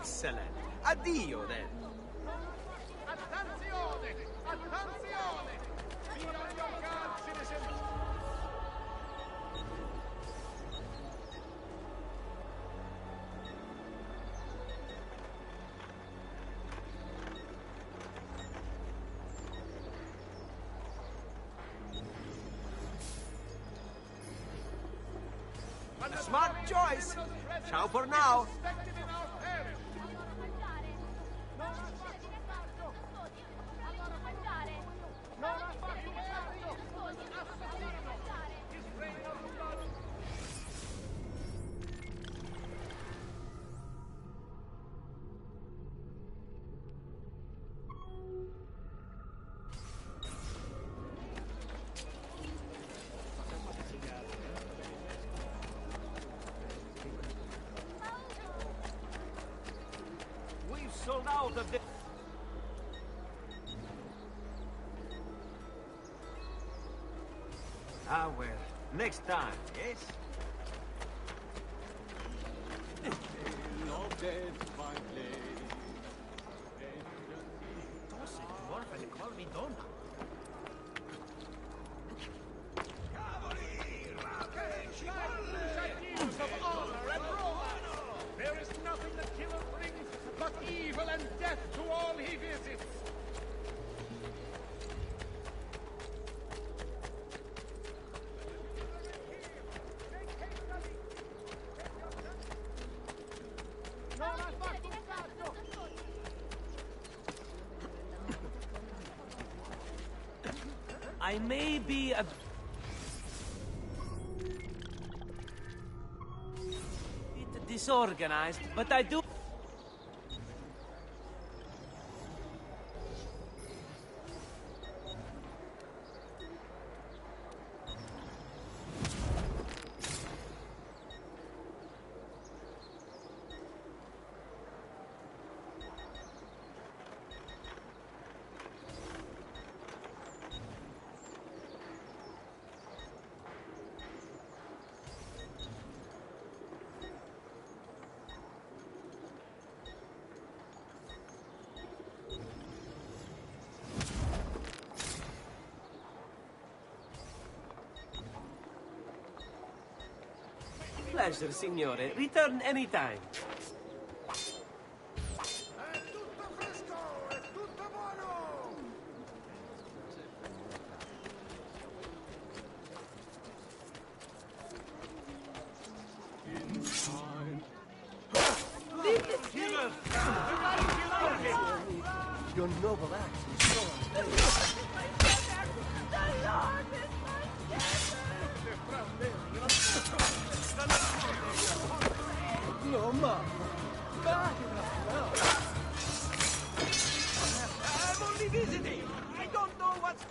Excellent. Addio, then. Attenzione! Attenzione! Be on your guard, citizens! Smart choice. Ciao for now. Sold out of the... Ah, well, next time, yes? No dead, my blade. Tosse, morfa, le call me donna. Of honor and Roma. There is nothing that killer brings but evil and death to all he visits. I may be a... bit disorganized, but I do... Pleasure, signore. Return anytime. È tutto fresco, è tutto buono! Your noble act is so No, ma. I'm only visiting. I don't know what's...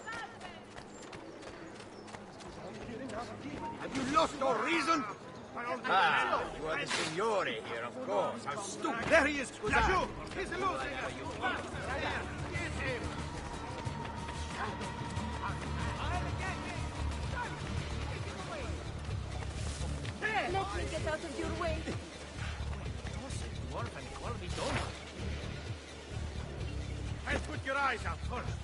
Have you lost all reason? Ah, you are the signore here, of course. How stupid. There he is. Laggiù. He's losing. Let me get out of your way. Let's put your eyes out first.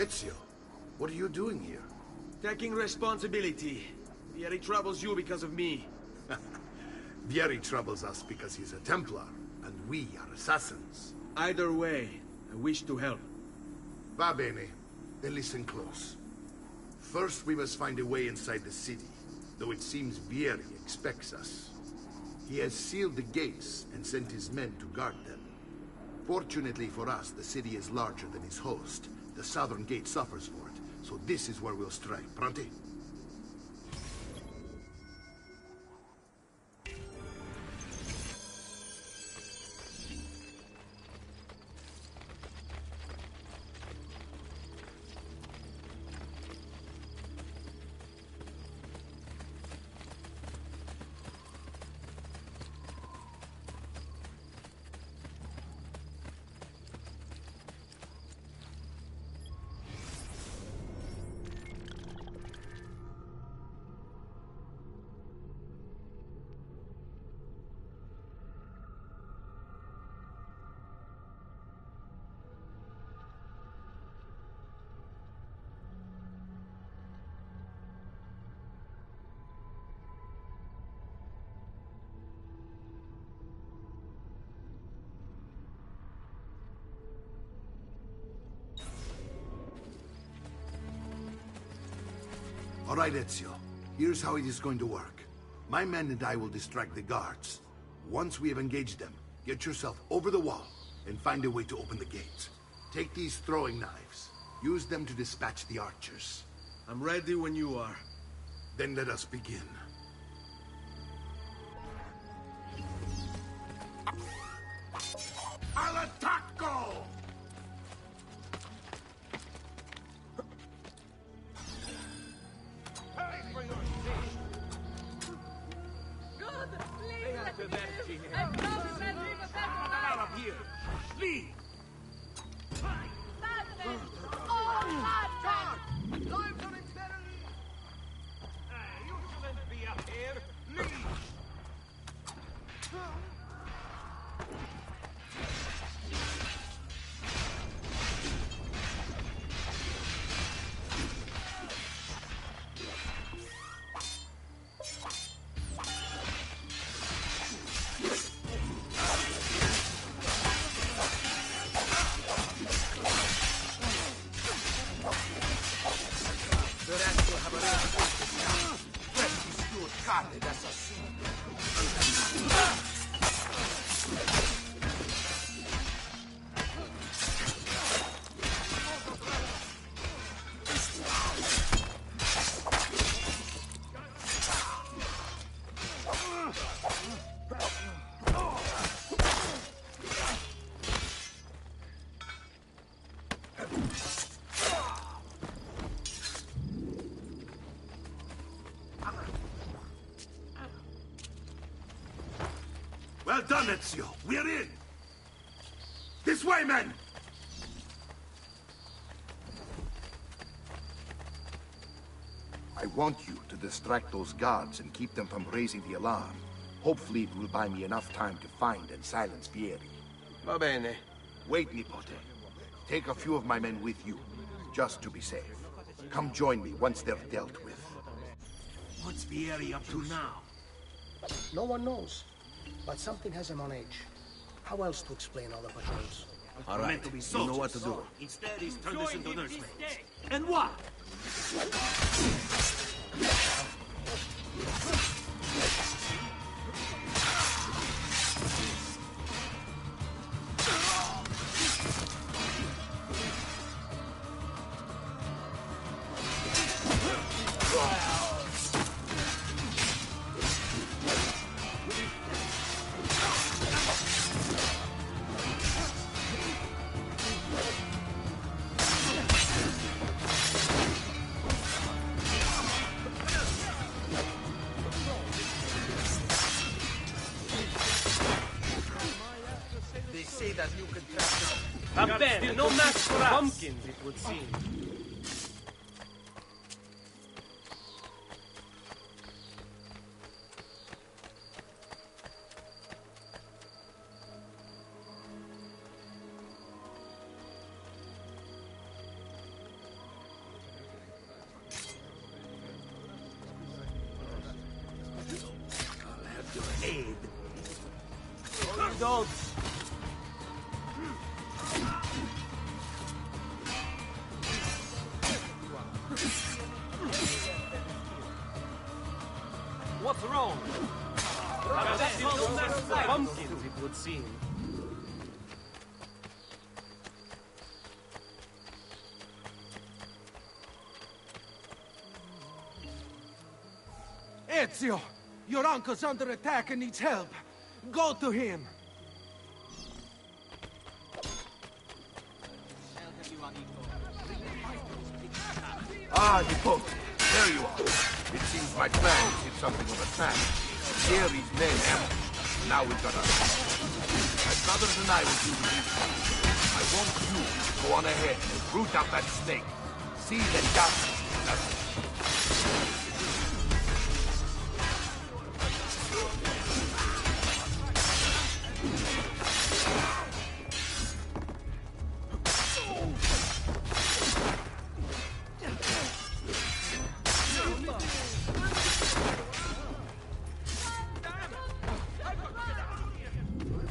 Ezio, what are you doing here? Taking responsibility. Vieri troubles you because of me. Vieri troubles us because he's a Templar, and we are assassins. Either way, I wish to help. Va bene. Then listen close. First, we must find a way inside the city, though it seems Vieri expects us. He has sealed the gates and sent his men to guard them. Fortunately for us, the city is larger than its host. The southern gate suffers for it, so this is where we'll strike. Pronti? All right, Ezio. Here's how it is going to work. My men and I will distract the guards. Once we have engaged them, get yourself over the wall and find a way to open the gates. Take these throwing knives. Use them to dispatch the archers. I'm ready when you are. Then let us begin. All'attacco! God, please let me live. I promise I'll leave a better life. Here! Leave! Madman! Oh, madman! You shouldn't be up here! Leave! Well done, Ezio. We're in. This way, men! I want you to distract those guards and keep them from raising the alarm. Hopefully it will buy me enough time to find and silence Vieri. Va bene. Wait, Nipote. Take a few of my men with you, just to be safe. Come join me once they're dealt with. What's Vieri up to now? No one knows, but something has him on edge. How else to explain all the patrols? All right, you know what to do. Instead, he's turned us into nursemaids. And what? They say that you can trust Va bene, no match for us. pumpkins, it would seem. don't. What's wrong? Pumpkins, it would seem. Ezio! Your uncle's under attack and needs help. Go to him. Ah, Nico. There you are. It seems my plan hit something of a trap. Thierry's men ambushed. Now we've got us. My brothers and I will do the rest. I want you to go on ahead and root out that snake. See that Gatsby does nothing.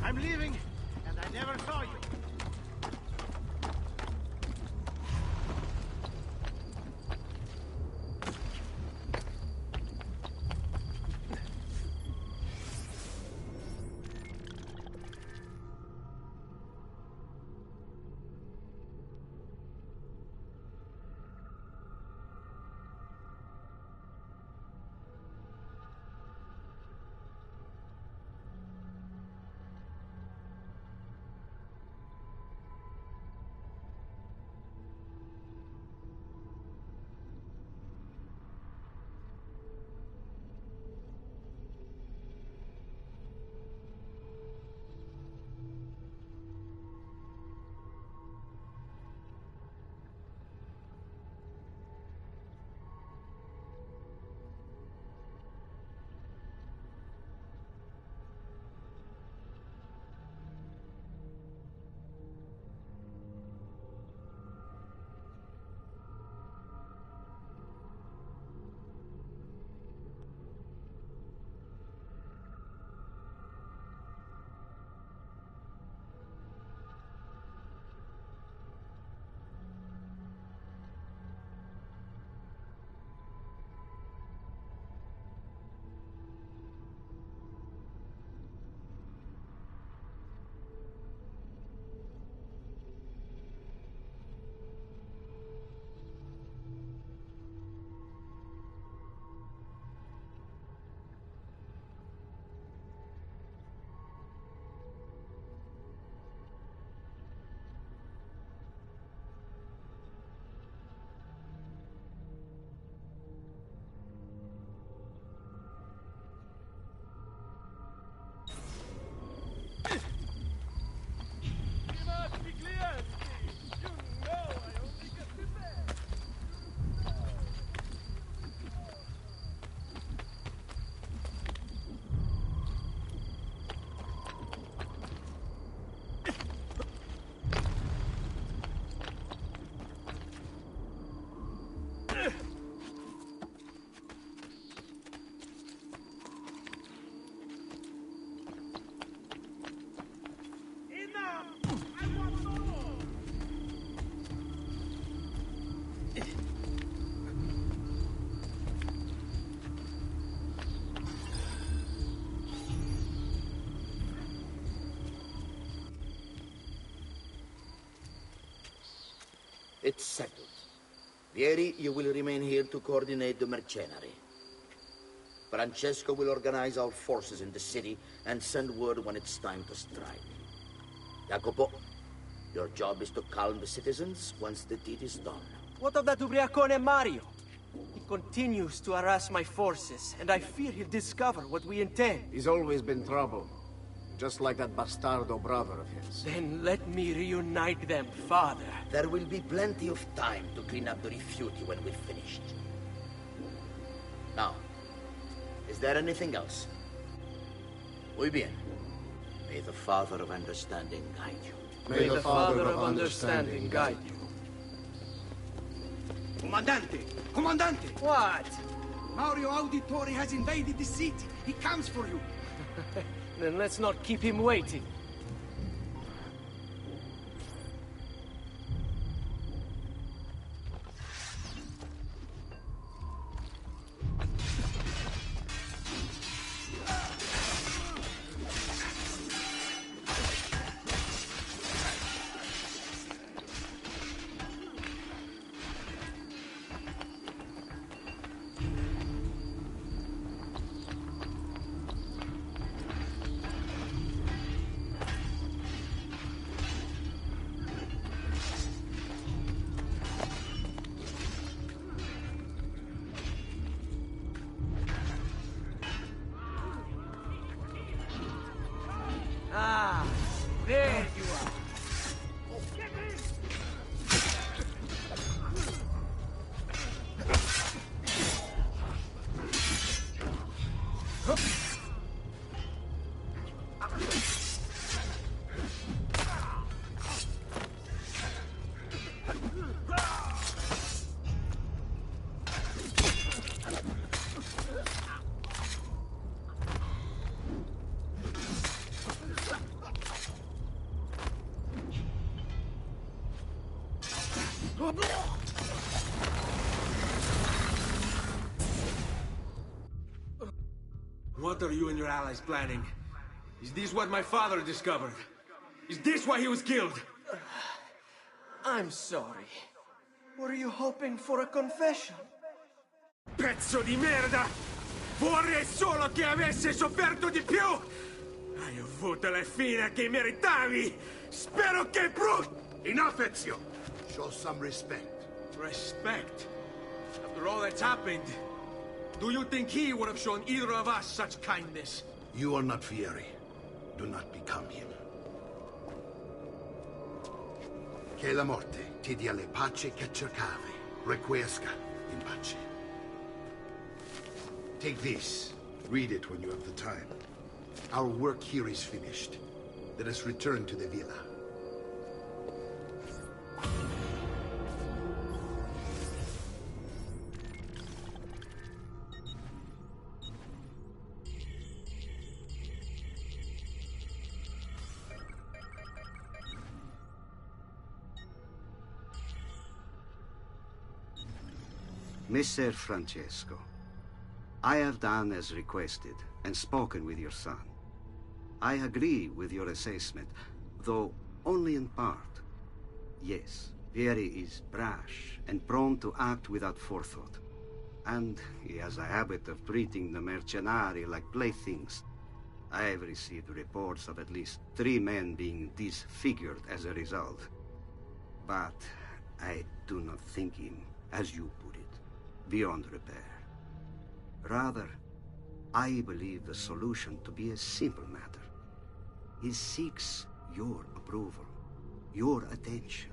I'm leaving, and I never saw you. It's settled. Vieri, you will remain here to coordinate the mercenary. Francesco will organize our forces in the city and send word when it's time to strike. Jacopo, your job is to calm the citizens once the deed is done. What of that Ubriacone Mario? He continues to harass my forces, and I fear he'll discover what we intend. He's always been trouble. Just like that bastardo brother of his. Then let me reunite them, father. There will be plenty of time to clean up the refuti when we're finished. Now, is there anything else? Muy bien. May the Father of Understanding guide you. May the Father of Understanding guide you. Comandante! Comandante! What? Mario Auditore has invaded the city. He comes for you. Then let's not keep him waiting. Ah, there you are. What are you and your allies planning? Is this what my father discovered? Is this why he was killed? I'm sorry. Were you hoping for a confession? Pezzo di merda! Vorrei solo che avesse sofferto di più! Hai avuto la fine che meritavi! Spero che Enough, Ezio! Show some respect. Respect? After all that's happened, do you think he would have shown either of us such kindness? You are not Fieri. Do not become him. Che la morte ti dia le pace che cercavi. Requiesca in pace. Take this. Read it when you have the time. Our work here is finished. Let us return to the villa. Messer Francesco, I have done as requested and spoken with your son. I agree with your assessment, though only in part. Yes, Vieri is brash and prone to act without forethought. And he has a habit of treating the mercenari like playthings. I have received reports of at least 3 men being disfigured as a result. But I do not think him, as you put it, beyond repair. Rather, I believe the solution to be a simple matter. He seeks your approval, your attention.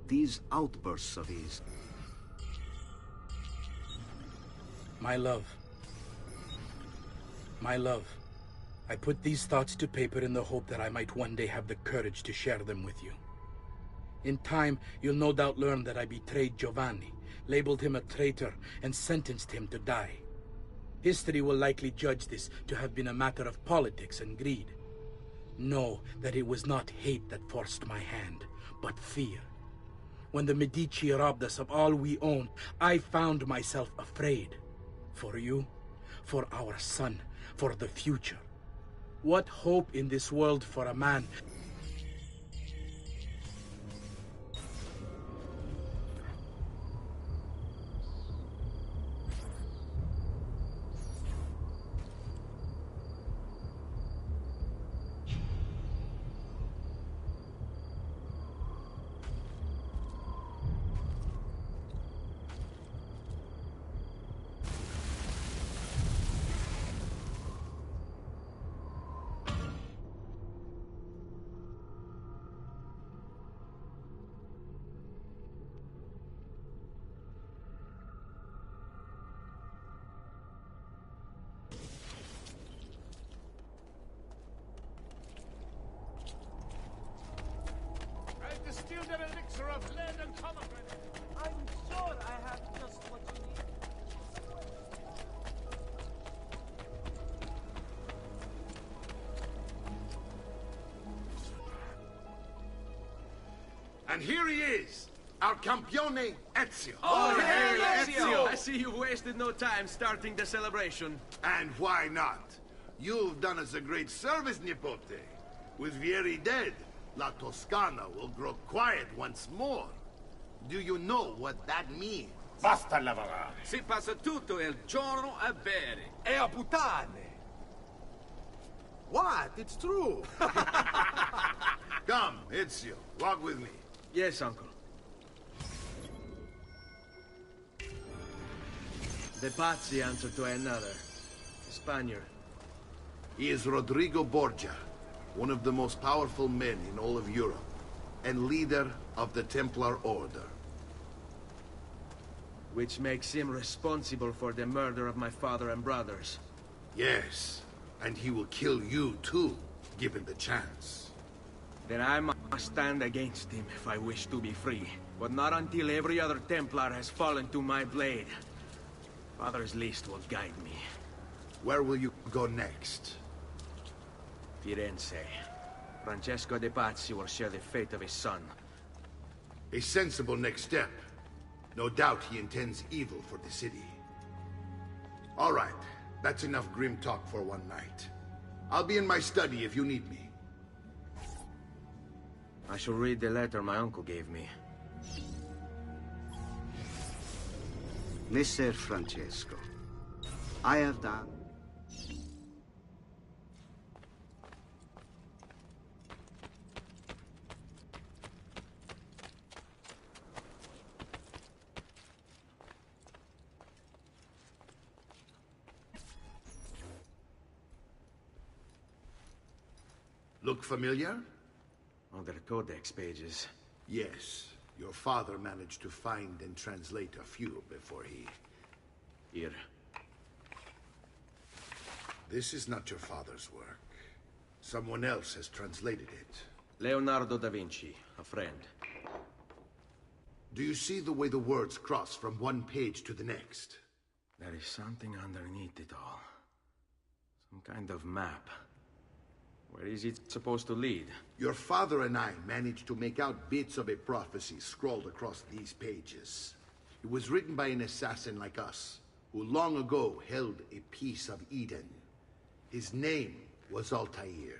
These outbursts of his... My love. My love. I put these thoughts to paper in the hope that I might one day have the courage to share them with you. In time, you'll no doubt learn that I betrayed Giovanni, labeled him a traitor, and sentenced him to die. History will likely judge this to have been a matter of politics and greed. Know that it was not hate that forced my hand, but fear. When the Medici robbed us of all we owned, I found myself afraid. For you, for our son, for the future. What hope in this world for a man... Distilled an elixir of lead and pomegranate. I'm sure I have just what you need. And here he is, our campione Ezio. Oh, hey, Ezio! I see you've wasted no time starting the celebration. And why not? You've done us a great service, Nipote. With Vieri dead, La Toscana will grow quiet once more. Do you know what that means? Basta lavorare. Si passa tutto il giorno a bere. E a puttane. What? It's true. Come, Ezio, walk with me. Yes, uncle. The Pazzi answer to another. Spaniard. He is Rodrigo Borgia, one of the most powerful men in all of Europe, and leader of the Templar Order. Which makes him responsible for the murder of my father and brothers. Yes, and he will kill you too, given the chance. Then I must stand against him if I wish to be free. But not until every other Templar has fallen to my blade. Father's list will guide me. Where will you go next? Firenze. Francesco de Pazzi will share the fate of his son. A sensible next step. No doubt he intends evil for the city. All right, that's enough grim talk for one night. I'll be in my study if you need me. I shall read the letter my uncle gave me. Messer Francesco, I have done... Look familiar? Other codex pages. Yes. Your father managed to find and translate a few before he... Here. This is not your father's work. Someone else has translated it. Leonardo da Vinci, a friend. Do you see the way the words cross from one page to the next? There is something underneath it all. Some kind of map. Where is it supposed to lead? Your father and I managed to make out bits of a prophecy scrawled across these pages. It was written by an assassin like us, who long ago held a piece of Eden. His name was Altair.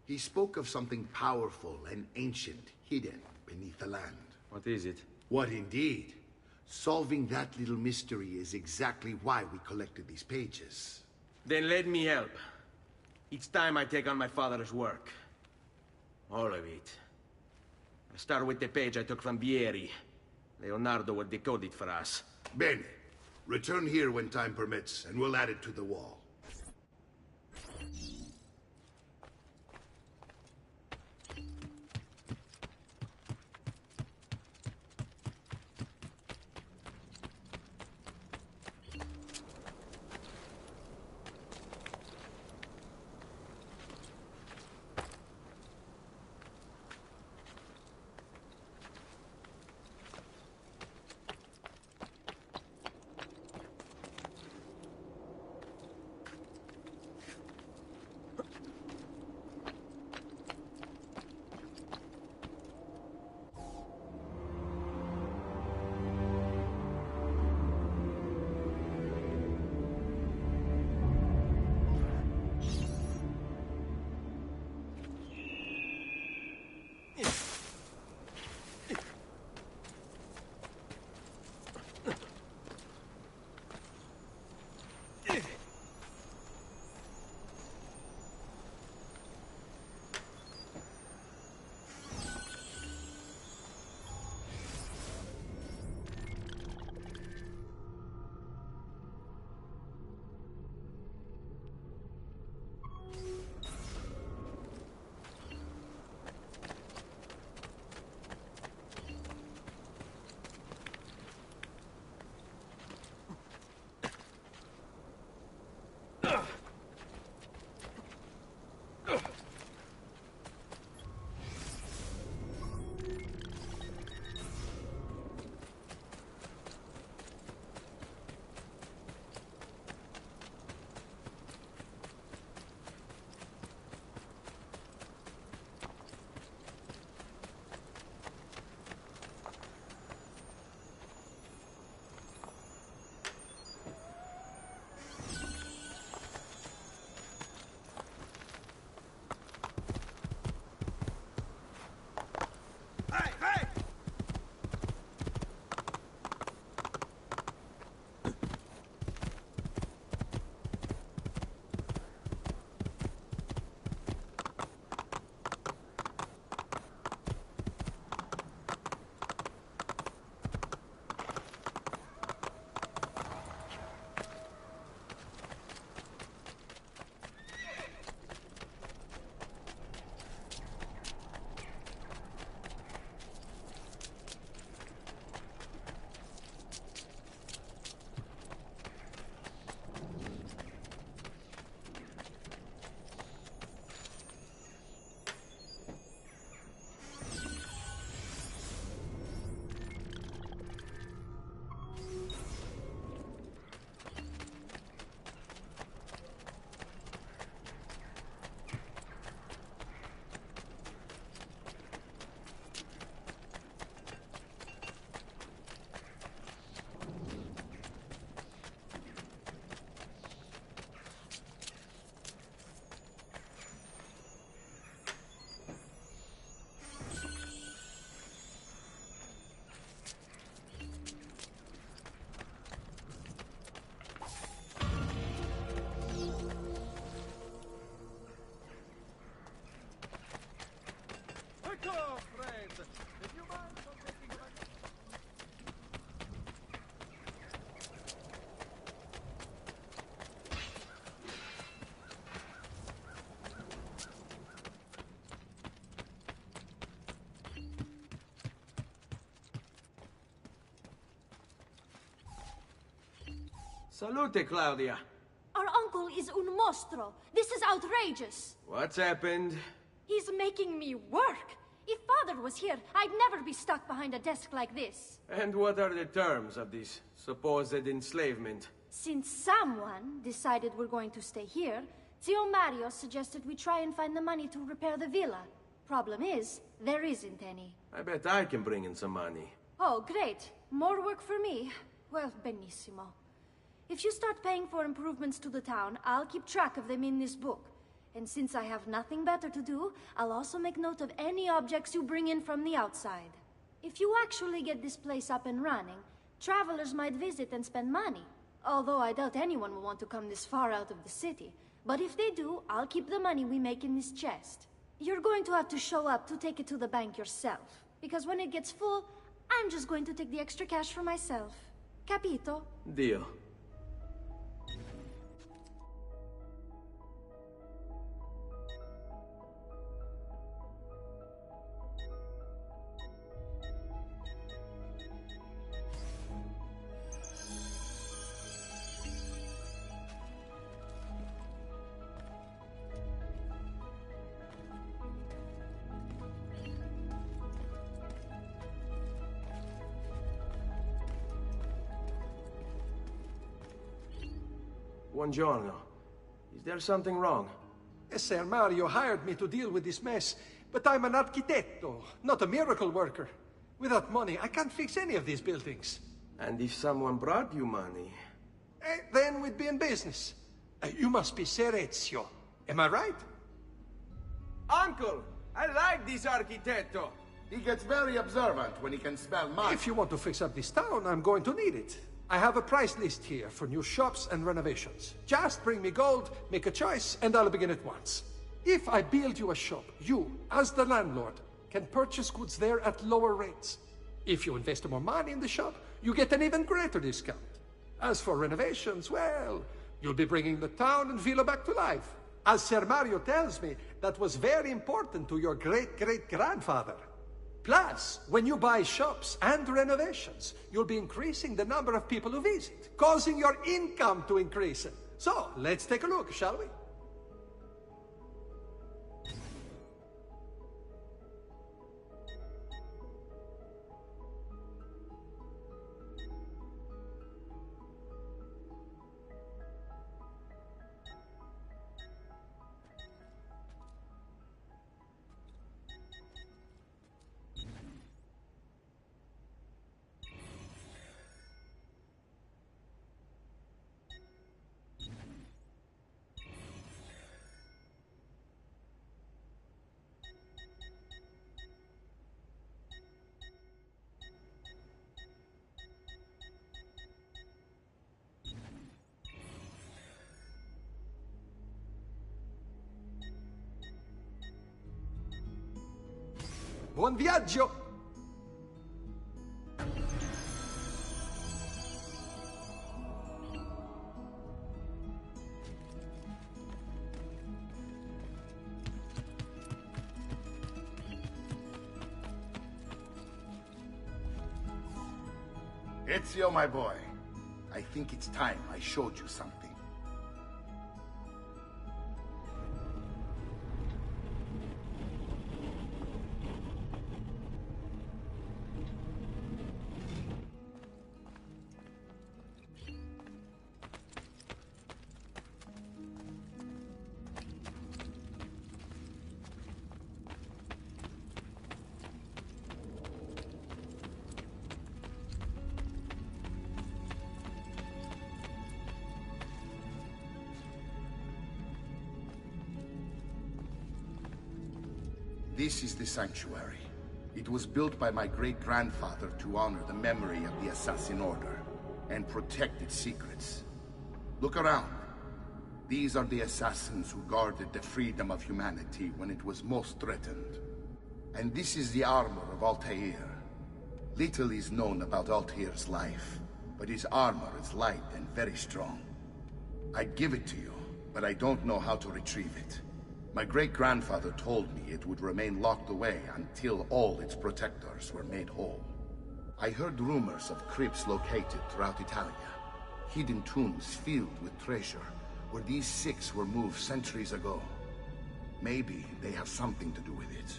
He spoke of something powerful and ancient hidden beneath the land. What is it? What indeed? Solving that little mystery is exactly why we collected these pages. Then let me help. Each time I take on my father's work. All of it. I start with the page I took from Vieri. Leonardo will decode it for us. Bene. Return here when time permits, and we'll add it to the wall. Salute, Claudia. Our uncle is un mostro. This is outrageous. What's happened? He's making me work. If Father was here, I'd never be stuck behind a desk like this. And what are the terms of this supposed enslavement? Since someone decided we're going to stay here, Zio Mario suggested we try and find the money to repair the villa. Problem is, there isn't any. I bet I can bring in some money. Oh, great. More work for me. Well, benissimo. If you start paying for improvements to the town, I'll keep track of them in this book. And since I have nothing better to do, I'll also make note of any objects you bring in from the outside. If you actually get this place up and running, travelers might visit and spend money. Although I doubt anyone will want to come this far out of the city. But if they do, I'll keep the money we make in this chest. You're going to have to show up to take it to the bank yourself. Because when it gets full, I'm just going to take the extra cash for myself. Capito? Deal. Buongiorno. Is there something wrong? Ser Mario hired me to deal with this mess, but I'm an architetto, not a miracle worker. Without money, I can't fix any of these buildings. And if someone brought you money? Then we'd be in business. You must be Ser Ezio. Am I right? Uncle! I like this architetto! He gets very observant when he can smell money. If you want to fix up this town, I'm going to need it. I have a price list here for new shops and renovations. Just bring me gold, make a choice, and I'll begin at once. If I build you a shop, you, as the landlord, can purchase goods there at lower rates. If you invest more money in the shop, you get an even greater discount. As for renovations, well, you'll be bringing the town and villa back to life. As Ser Mario tells me, that was very important to your great-great-grandfather. Plus, when you buy shops and renovations, you'll be increasing the number of people who visit, causing your income to increase. So, let's take a look, shall we? Buon viaggio! Ezio, my boy, I think it's time I showed you something. This is the sanctuary. It was built by my great-grandfather to honor the memory of the Assassin Order and protect its secrets. Look around. These are the assassins who guarded the freedom of humanity when it was most threatened. And this is the armor of Altair. Little is known about Altair's life, but his armor is light and very strong. I'd give it to you, but I don't know how to retrieve it. My great-grandfather told me it would remain locked away until all its protectors were made whole. I heard rumors of crypts located throughout Italia. hidden tombs filled with treasure, where these six were moved centuries ago. Maybe they have something to do with it.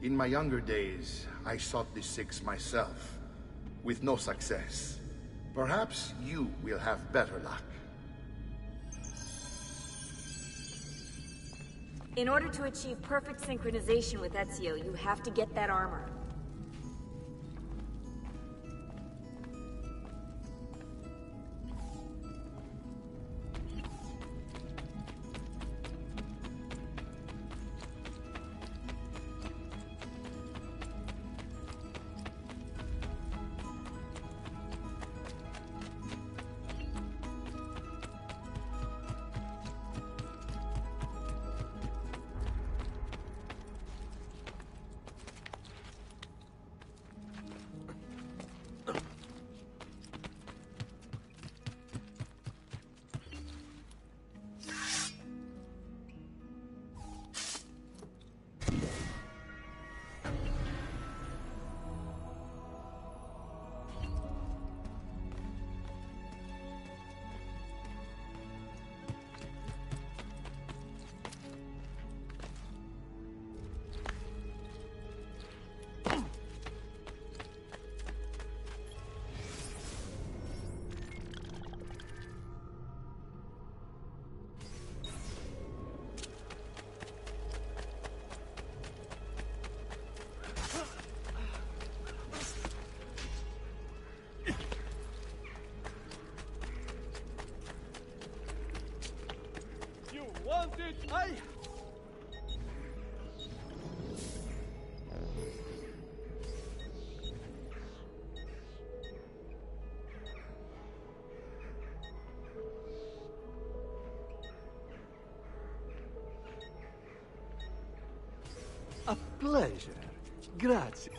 In my younger days, I sought the six myself, with no success. Perhaps you will have better luck. In order to achieve perfect synchronization with Ezio, you have to get that armor. A pleasure. Grazie.